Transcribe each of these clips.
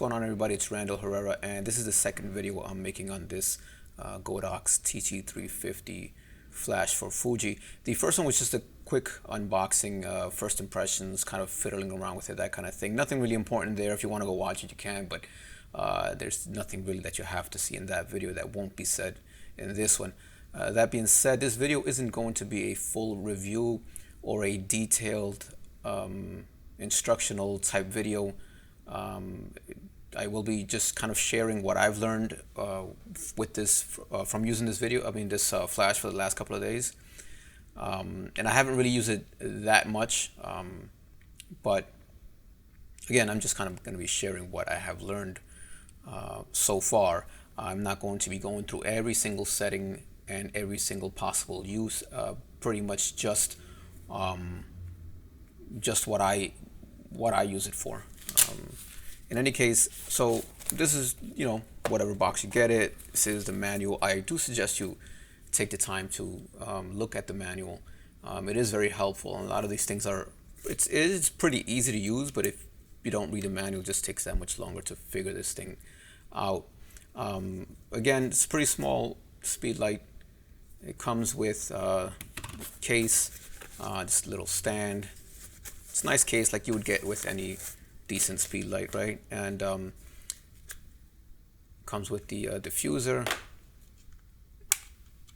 going on, everybody? It's Randall Herrera, and this is the second video I'm making on this Godox TT350 flash for Fuji. The first one was just a quick unboxing, first impressions, kind of fiddling around with it, that kind of thing. Nothing really important there. If you want to go watch it, you can, but there's nothing really that you have to see in that video that won't be said in this one. That being said, this video isn't going to be a full review or a detailed instructional type video. I will be just kind of sharing what I've learned with this from using this flash for the last couple of days, and I haven't really used it that much, but again, I'm just kind of going to be sharing what I have learned so far. I'm not going to be going through every single setting and every single possible use, pretty much just what I use it for. In any case, so this is, whatever box you get it. This is the manual. I do suggest you take the time to look at the manual. It is very helpful, and a lot of these things it is pretty easy to use, but if you don't read the manual, it just takes that much longer to figure this thing out. Again, it's a pretty small speedlight. It comes with case, this little stand. It's a nice case like you would get with any decent speedlight, right? And comes with the diffuser,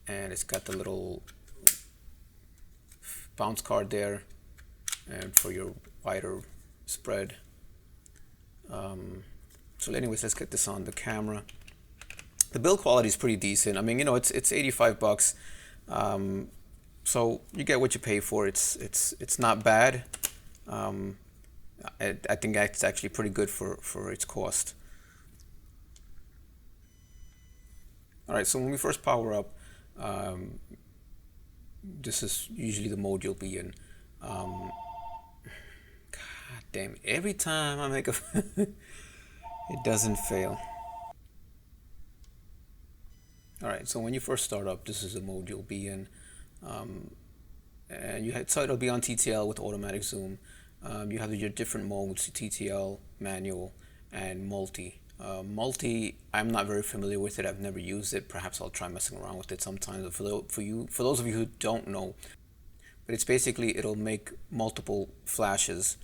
and it's got the little bounce card there, and for your wider spread. So anyways, let's get this on the camera. The build quality is pretty decent. I mean, it's 85 bucks. So you get what you pay for. It's not bad. I think that's actually pretty good for its cost. Alright, so when we first power up, this is usually the mode you'll be in. God damn it, every time I make a it doesn't fail. Alright, so when you first start up, this is the mode you'll be in. And so it'll be on TTL with automatic zoom. You have your different modes: TTL, manual, and multi. Multi, I'm not very familiar with it. I've never used it. Perhaps I'll try messing around with it sometimes. But for those of you who don't know, but it's basically, it'll make multiple flashes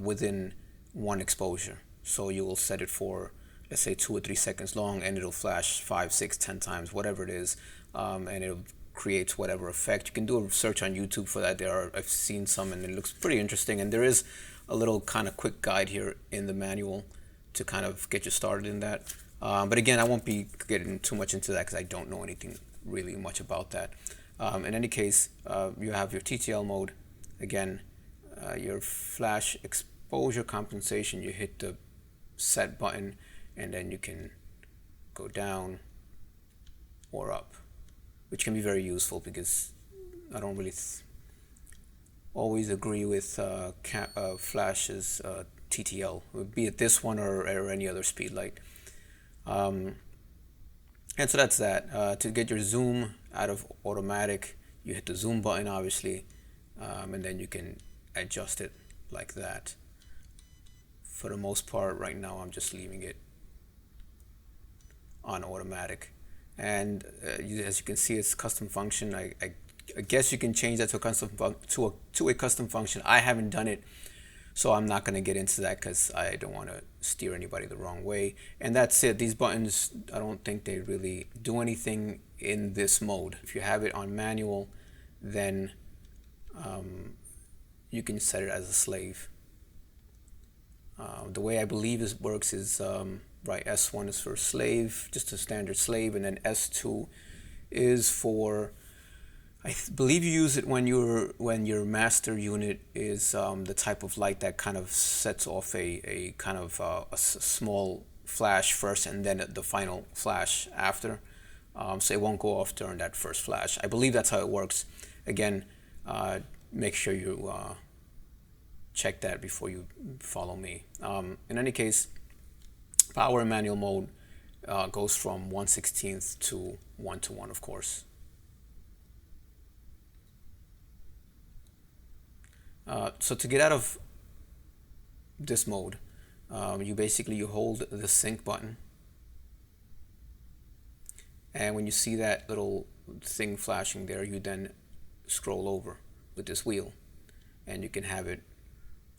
within one exposure. So you will set it for, let's say, 2 or 3 seconds long, and it'll flash 5, 6, 10 times, whatever it is, and it'll create whatever effect. You can do a search on YouTube for that. I've seen some, and it looks pretty interesting. And there is a little kind of quick guide here in the manual to kind of get you started in that. But again, I won't be getting too much into that because I don't know anything really much about that. In any case, you have your TTL mode. Again, your flash exposure compensation, you hit the set button, and then you can go down or up, which can be very useful because I don't really always agree with Flash's TTL, be it this one or any other speedlight. And so that's that. To get your zoom out of automatic, you hit the zoom button, obviously, and then you can adjust it like that. For the most part, right now, I'm just leaving it on automatic. And as you can see, it's custom function. I guess you can change that to a custom function. I haven't done it, so I'm not going to get into that because I don't want to steer anybody the wrong way. And that's it. These buttons, I don't think they really do anything in this mode. If you have it on manual, then you can set it as a slave. The way I believe this works is right, S1 is for slave, just a standard slave, and then S2 is for, I believe you use it when your master unit is the type of light that kind of sets off a kind of a small flash first and then the final flash after. So it won't go off during that first flash. I believe that's how it works. Again, make sure you check that before you follow me. In any case, power and manual mode goes from 1/16 to 1:1, of course. So to get out of this mode, You hold the sync button, and when you see that little thing flashing there, you then scroll over with this wheel, and you can have it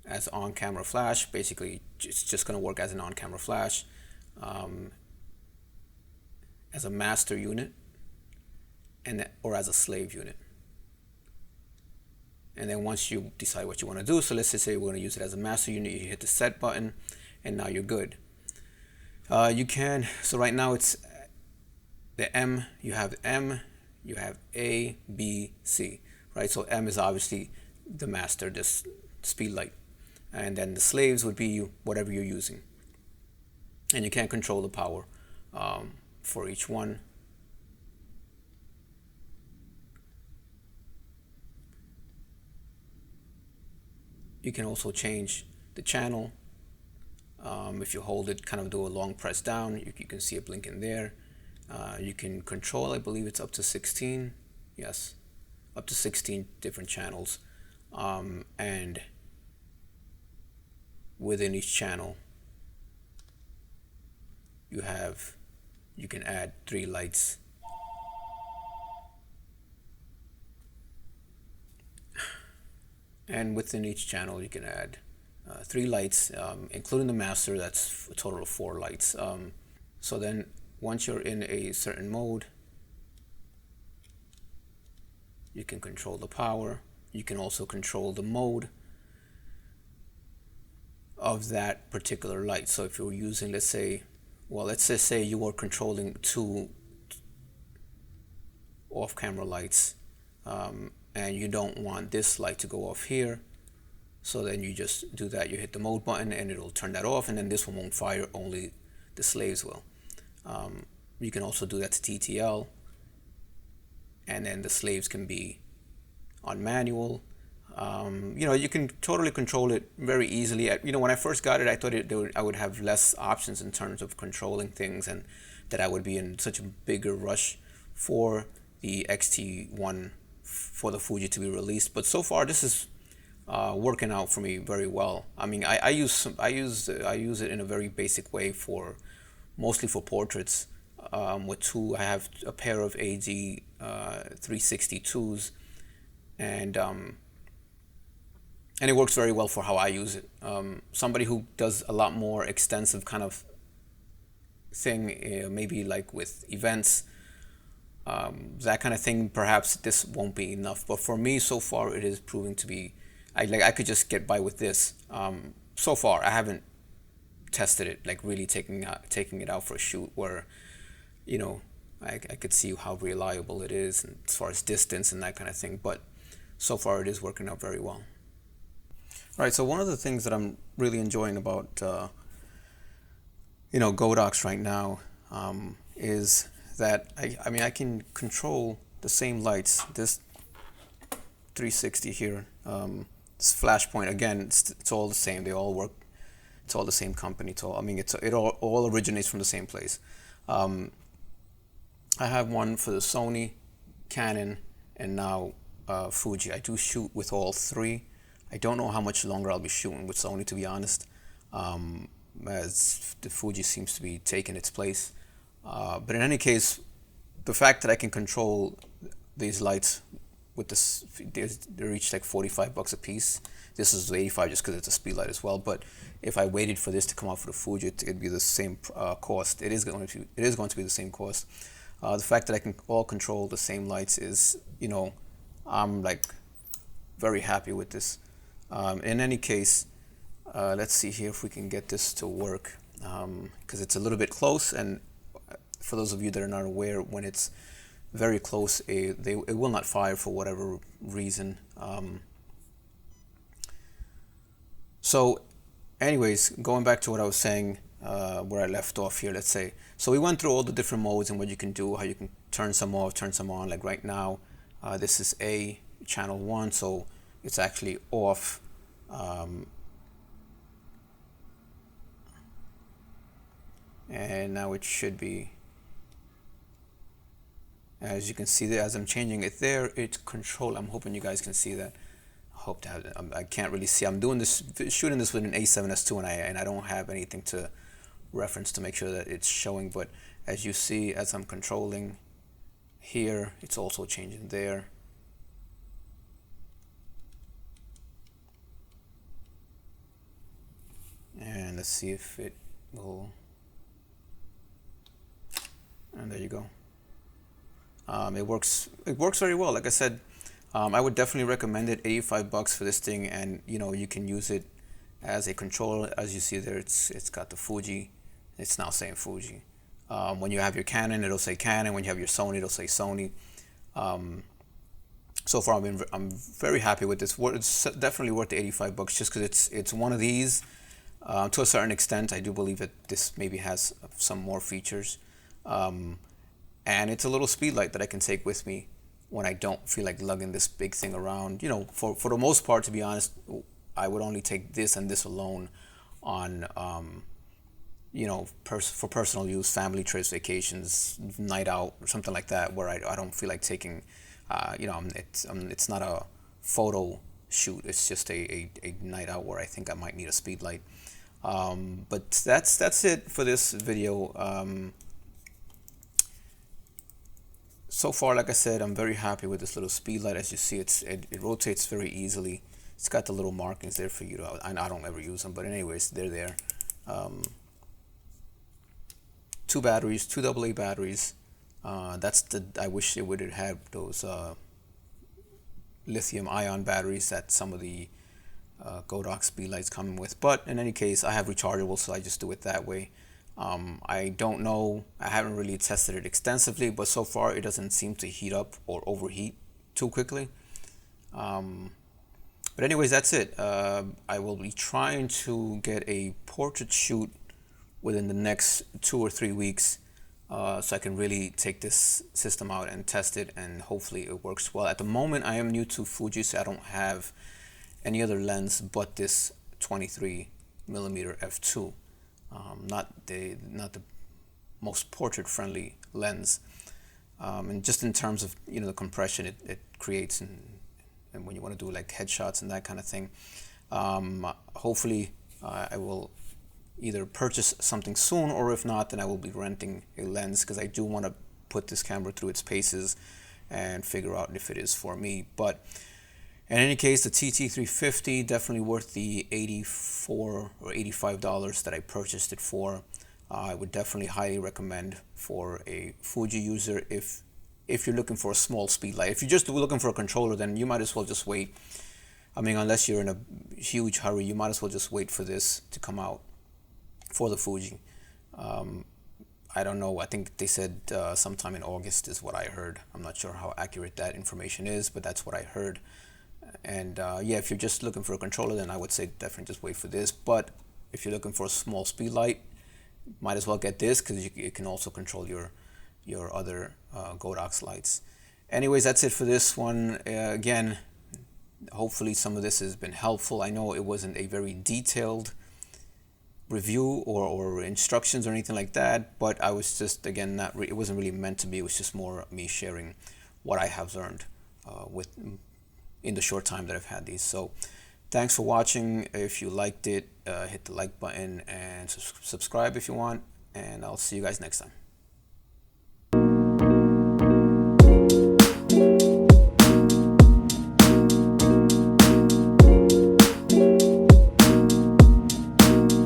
as on-camera flash. Basically, it's just going to work as an on-camera flash, as a master unit, or as a slave unit. And then once you decide what you want to do, so let's just say we're going to use it as a master unit, you hit the set button, and now you're good. So right now it's the M, you have M, you have A, B, C, right? So M is obviously the master, this speedlight. And then the slaves would be whatever you're using. And you can control the power for each one. You can also change the channel. If you hold it, kind of do a long press down, you can see it blink in there. You can control, I believe it's up to 16. Yes, up to 16 different channels. And within each channel, you can add 3 lights. And within each channel, you can add 3 lights, including the master. That's a total of 4 lights. So then once you're in a certain mode, you can control the power. You can also control the mode of that particular light. So if you're using, let's just say you were controlling 2 off-camera lights, and you don't want this light to go off here, so then you just do that. You hit the mode button and it'll turn that off, and then this one won't fire, only the slaves will. You can also do that to TTL, and then the slaves can be on manual. You can totally control it very easily. When I first got it, I thought I would have less options in terms of controlling things, and that I would be in such a bigger rush for the XT1 for the Fuji to be released. But so far, this is working out for me very well. I mean, I use it in a very basic way mostly for portraits. I have a pair of AD 362s, and it works very well for how I use it. Somebody who does a lot more extensive kind of thing, maybe like with events, that kind of thing, perhaps this won't be enough. But for me, so far, it is proving to be, I could just get by with this. So far, I haven't tested it, like really taking it out for a shoot where, I could see how reliable it is, and as far as distance and that kind of thing. But so far, it is working out very well. All right, so one of the things that I'm really enjoying about Godox right now is that I can control the same lights. This 360 here, this Flashpoint, again, it's all the same. They all work. It's all the same company. It all originates from the same place. I have one for the Sony, Canon, and now Fuji. I do shoot with all 3. I don't know how much longer I'll be shooting with Sony, to be honest, as the Fuji seems to be taking its place. But in any case, the fact that I can control these lights with this, they reach like $45 a piece. This is 85 just because it's a speed light as well. But if I waited for this to come out for the Fuji, it'd be the same cost. It is going to be the same cost. The fact that I can all control the same lights is, I'm like very happy with this. In any case, let's see here if we can get this to work, because it's a little bit close, and for those of you that are not aware, when it's very close, it will not fire for whatever reason. So anyways, going back to what I was saying, where I left off here, let's say. So we went through all the different modes and what you can do, how you can turn some off, turn some on. Like right now, this is A, channel 1, so it's actually off. And now it should be, as you can see there, as I'm changing it there, it's control. I'm hoping you guys can see that. hope to have it. I can't really see. I'm doing this, shooting this with an A7S II, and I don't have anything to reference to make sure that it's showing. But as you see, as I'm controlling here, it's also changing there. And let's see if it will. And there you go. It works very well. Like I said, I would definitely recommend it. $85 for this thing, and you know, you can use it as a controller. As you see there, it's got the Fuji. It's now saying Fuji. When you have your Canon, it'll say Canon. When you have your Sony, it'll say Sony. So far, I'm very happy with this. It's definitely worth the $85 just because it's one of these. To a certain extent, I do believe that this maybe has some more features. And it's a little speedlight that I can take with me when I don't feel like lugging this big thing around. You know, for the most part, to be honest, I would only take this and this alone on, you know, for personal use, family trips, vacations, night out, or something like that, where I don't feel like taking, you know, it's not a photo shoot. It's just a night out where I think I might need a speedlight. But that's it for this video. So far, like I said, I'm very happy with this little speedlight. As you see, it rotates very easily. It's got the little markings there for you to. I don't ever use them, but anyways, they're there. 2 batteries, 2 AA batteries. I wish it would have had those lithium-ion batteries that some of the Godox speedlights come with. But in any case, I have rechargeable, so I just do it that way. I don't know, I haven't really tested it extensively, but so far it doesn't seem to heat up or overheat too quickly. But anyways, that's it. I will be trying to get a portrait shoot within the next 2 or 3 weeks, so I can really take this system out and test it, and hopefully it works well. At the moment, I am new to Fuji, so I don't have any other lens but this 23mm f2. Not the most portrait friendly lens, and just in terms of, you know, the compression it creates, and when you want to do like headshots and that kind of thing. Hopefully I will either purchase something soon, or if not, then I will be renting a lens, because I do want to put this camera through its paces and figure out if it is for me. But in any case, the TT350, definitely worth the $84 or $85 that I purchased it for. I would definitely highly recommend for a Fuji user if you're looking for a small speed light. If you're just looking for a controller, then you might as well just wait. I mean, unless you're in a huge hurry, you might as well just wait for this to come out for the Fuji. I don't know, I think they said sometime in August is what I heard. I'm not sure how accurate that information is, but that's what I heard. And yeah, if you're just looking for a controller, then I would say definitely just wait for this. But if you're looking for a small speed light, might as well get this, because it can also control your other Godox lights. Anyways, that's it for this one. Again, hopefully some of this has been helpful. I know it wasn't a very detailed review or instructions or anything like that, but I was just, again, it wasn't really meant to be. It was just more me sharing what I have learned in the short time that I've had these. So thanks for watching. If you liked it, hit the like button and subscribe if you want, and I'll see you guys next time.